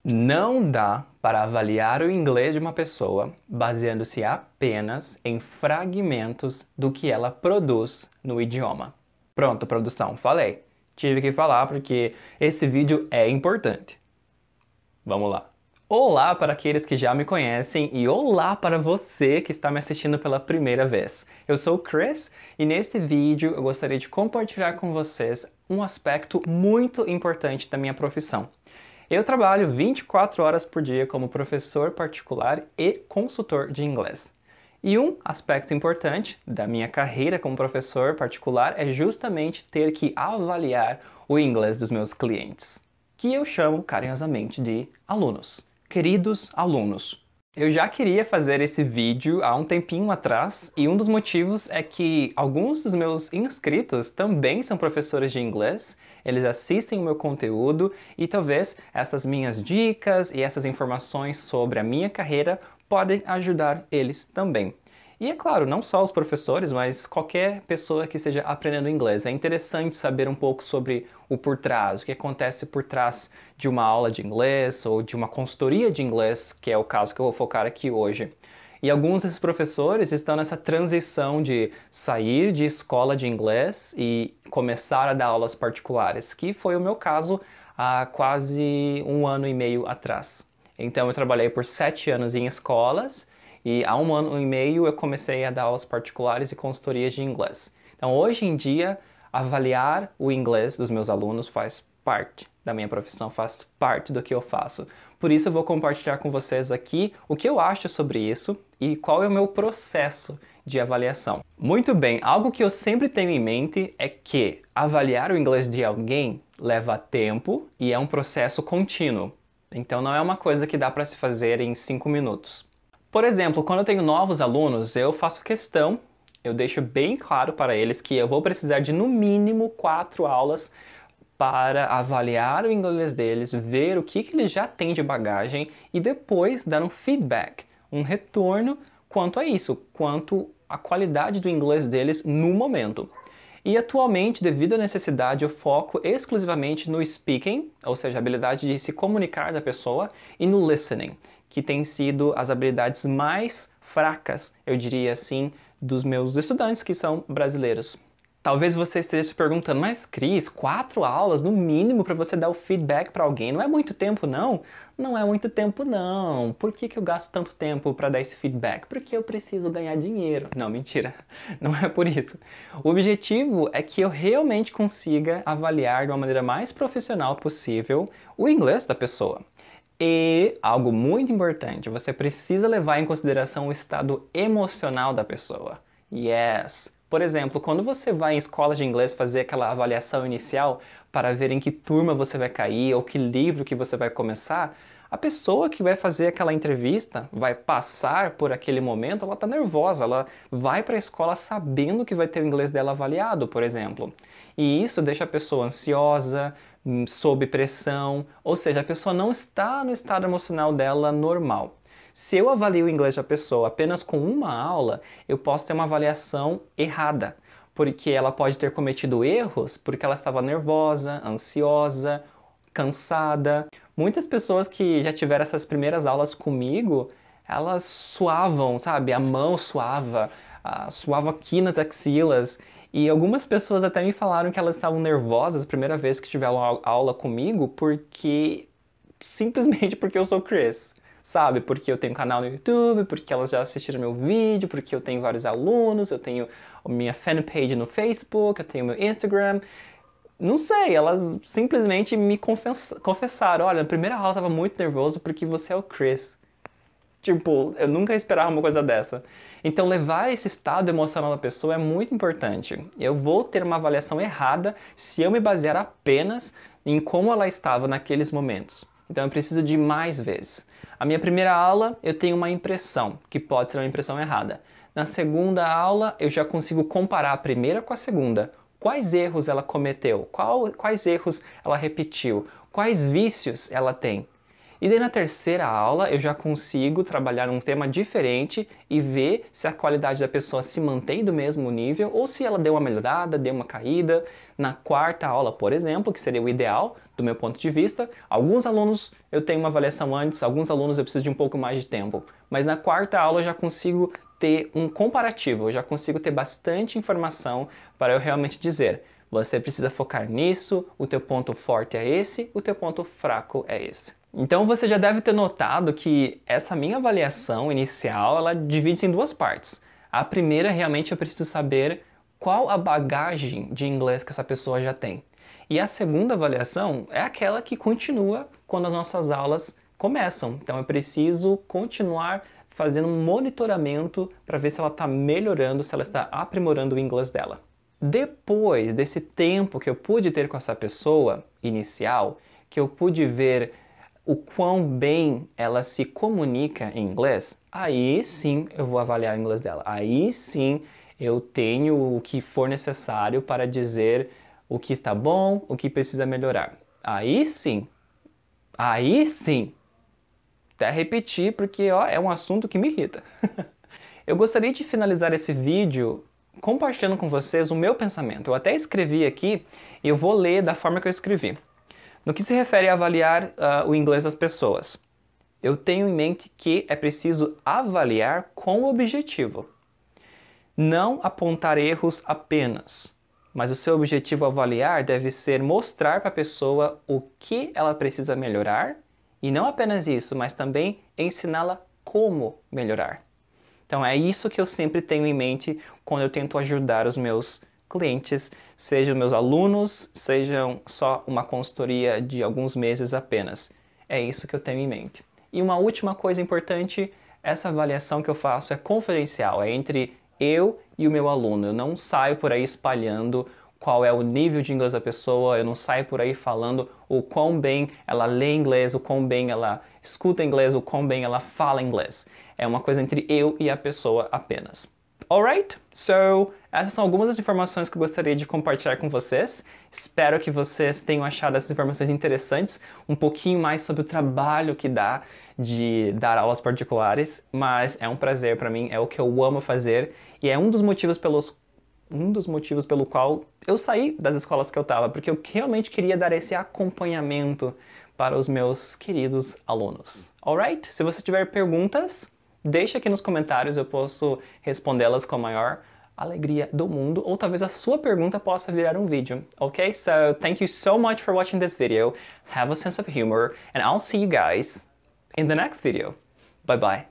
Não dá para avaliar o inglês de uma pessoa baseando-se apenas em fragmentos do que ela produz no idioma. Pronto, produção, falei. Tive que falar porque esse vídeo é importante. Vamos lá. Olá para aqueles que já me conhecem e olá para você que está me assistindo pela primeira vez. Eu sou o Chris e neste vídeo eu gostaria de compartilhar com vocês um aspecto muito importante da minha profissão. Eu trabalho 24 horas por dia como professor particular e consultor de inglês. E um aspecto importante da minha carreira como professor particular é justamente ter que avaliar o inglês dos meus clientes, que eu chamo carinhosamente de alunos. Queridos alunos. Eu já queria fazer esse vídeo há um tempinho atrás e um dos motivos é que alguns dos meus inscritos também são professores de inglês, eles assistem o meu conteúdo e talvez essas minhas dicas e essas informações sobre a minha carreira podem ajudar eles também. E é claro, não só os professores, mas qualquer pessoa que esteja aprendendo inglês. É interessante saber um pouco sobre o por trás, o que acontece por trás de uma aula de inglês ou de uma consultoria de inglês, que é o caso que eu vou focar aqui hoje. E alguns desses professores estão nessa transição de sair de escola de inglês e começar a dar aulas particulares, que foi o meu caso há quase um ano e meio atrás. Então eu trabalhei por 7 anos em escolas, e há um ano e meio eu comecei a dar aulas particulares e consultorias de inglês. Então, hoje em dia, avaliar o inglês dos meus alunos faz parte da minha profissão, faz parte do que eu faço. Por isso, eu vou compartilhar com vocês aqui o que eu acho sobre isso e qual é o meu processo de avaliação. Muito bem, algo que eu sempre tenho em mente é que avaliar o inglês de alguém leva tempo e é um processo contínuo. Então, não é uma coisa que dá para se fazer em 5 minutos. Por exemplo, quando eu tenho novos alunos, eu faço questão, eu deixo bem claro para eles que eu vou precisar de no mínimo 4 aulas para avaliar o inglês deles, ver o que eles já têm de bagagem e depois dar um feedback, um retorno quanto a isso, quanto à qualidade do inglês deles no momento. E atualmente, devido à necessidade, eu foco exclusivamente no speaking, ou seja, a habilidade de se comunicar da pessoa, e no listening, que tem sido as habilidades mais fracas, eu diria assim, dos meus estudantes que são brasileiros. Talvez você esteja se perguntando, mas Cris, 4 aulas no mínimo para você dar o feedback para alguém, não é muito tempo não? Não é muito tempo não. Por que eu gasto tanto tempo para dar esse feedback? Porque eu preciso ganhar dinheiro. Não, mentira, não é por isso. O objetivo é que eu realmente consiga avaliar de uma maneira mais profissional possível o inglês da pessoa. E algo muito importante, você precisa levar em consideração o estado emocional da pessoa. Yes! Por exemplo, quando você vai em escola de inglês fazer aquela avaliação inicial para ver em que turma você vai cair ou que livro que você vai começar, a pessoa que vai fazer aquela entrevista, vai passar por aquele momento, ela está nervosa, ela vai para a escola sabendo que vai ter o inglês dela avaliado, por exemplo. E isso deixa a pessoa ansiosa, sob pressão, ou seja, a pessoa não está no estado emocional dela normal. Se eu avalio o inglês da pessoa apenas com uma aula, eu posso ter uma avaliação errada, porque ela pode ter cometido erros porque ela estava nervosa, ansiosa, cansada. Muitas pessoas que já tiveram essas primeiras aulas comigo, elas suavam, sabe? A mão suava, suava aqui nas axilas. E algumas pessoas até me falaram que elas estavam nervosas a primeira vez que tiveram aula comigo, porque simplesmente porque eu sou Chris. Sabe? Porque eu tenho canal no YouTube, porque elas já assistiram meu vídeo, porque eu tenho vários alunos, eu tenho minha fanpage no Facebook, eu tenho meu Instagram. Não sei, elas simplesmente me confessaram, olha, na primeira aula eu tava muito nervoso porque você é o Chris. Tipo, eu nunca esperava uma coisa dessa. Então, levar esse estado emocional da pessoa é muito importante. Eu vou ter uma avaliação errada se eu me basear apenas em como ela estava naqueles momentos. Então, eu preciso de mais vezes. A minha primeira aula, eu tenho uma impressão, que pode ser uma impressão errada. Na segunda aula, eu já consigo comparar a primeira com a segunda. Quais erros ela cometeu? Quais erros ela repetiu? Quais vícios ela tem? E daí na terceira aula eu já consigo trabalhar um tema diferente e ver se a qualidade da pessoa se mantém do mesmo nível ou se ela deu uma melhorada, deu uma caída. Na quarta aula, por exemplo, que seria o ideal do meu ponto de vista, alguns alunos eu tenho uma avaliação antes, alguns alunos eu preciso de um pouco mais de tempo. Mas na quarta aula eu já consigo ter um comparativo, eu já consigo ter bastante informação para eu realmente dizer: você precisa focar nisso, o teu ponto forte é esse, o teu ponto fraco é esse. Então você já deve ter notado que essa minha avaliação inicial, ela divide-se em duas partes. A primeira, realmente eu preciso saber qual a bagagem de inglês que essa pessoa já tem. E a segunda avaliação é aquela que continua quando as nossas aulas começam. Então eu preciso continuar fazendo um monitoramento para ver se ela está melhorando, se ela está aprimorando o inglês dela. Depois desse tempo que eu pude ter com essa pessoa inicial, que eu pude ver o quão bem ela se comunica em inglês, aí sim eu vou avaliar o inglês dela. Aí sim eu tenho o que for necessário para dizer o que está bom, o que precisa melhorar. Aí sim, até repetir porque é um assunto que me irrita. Eu gostaria de finalizar esse vídeo compartilhando com vocês o meu pensamento. Eu até escrevi aqui e eu vou ler da forma que eu escrevi. No que se refere a avaliar o inglês das pessoas, eu tenho em mente que é preciso avaliar com objetivo. Não apontar erros apenas, mas o seu objetivo ao avaliar deve ser mostrar para a pessoa o que ela precisa melhorar e não apenas isso, mas também ensiná-la como melhorar. Então é isso que eu sempre tenho em mente quando eu tento ajudar os meus clientes, sejam meus alunos, sejam só uma consultoria de alguns meses apenas. É isso que eu tenho em mente. E uma última coisa importante, essa avaliação que eu faço é confidencial, é entre eu e o meu aluno. Eu não saio por aí espalhando qual é o nível de inglês da pessoa, eu não saio por aí falando o quão bem ela lê inglês, o quão bem ela escuta inglês, o quão bem ela fala inglês. É uma coisa entre eu e a pessoa apenas. Alright? So, essas são algumas das informações que eu gostaria de compartilhar com vocês. Espero que vocês tenham achado essas informações interessantes, um pouquinho mais sobre o trabalho que dá de dar aulas particulares, mas é um prazer para mim, é o que eu amo fazer e é um dos motivos pelo qual eu saí das escolas que eu estava, porque eu realmente queria dar esse acompanhamento para os meus queridos alunos. Alright? Se você tiver perguntas, deixa aqui nos comentários, eu posso respondê-las com a maior alegria do mundo, ou talvez a sua pergunta possa virar um vídeo, ok? So, thank you so much for watching this video, have a sense of humor, and I'll see you guys in the next video. Bye bye.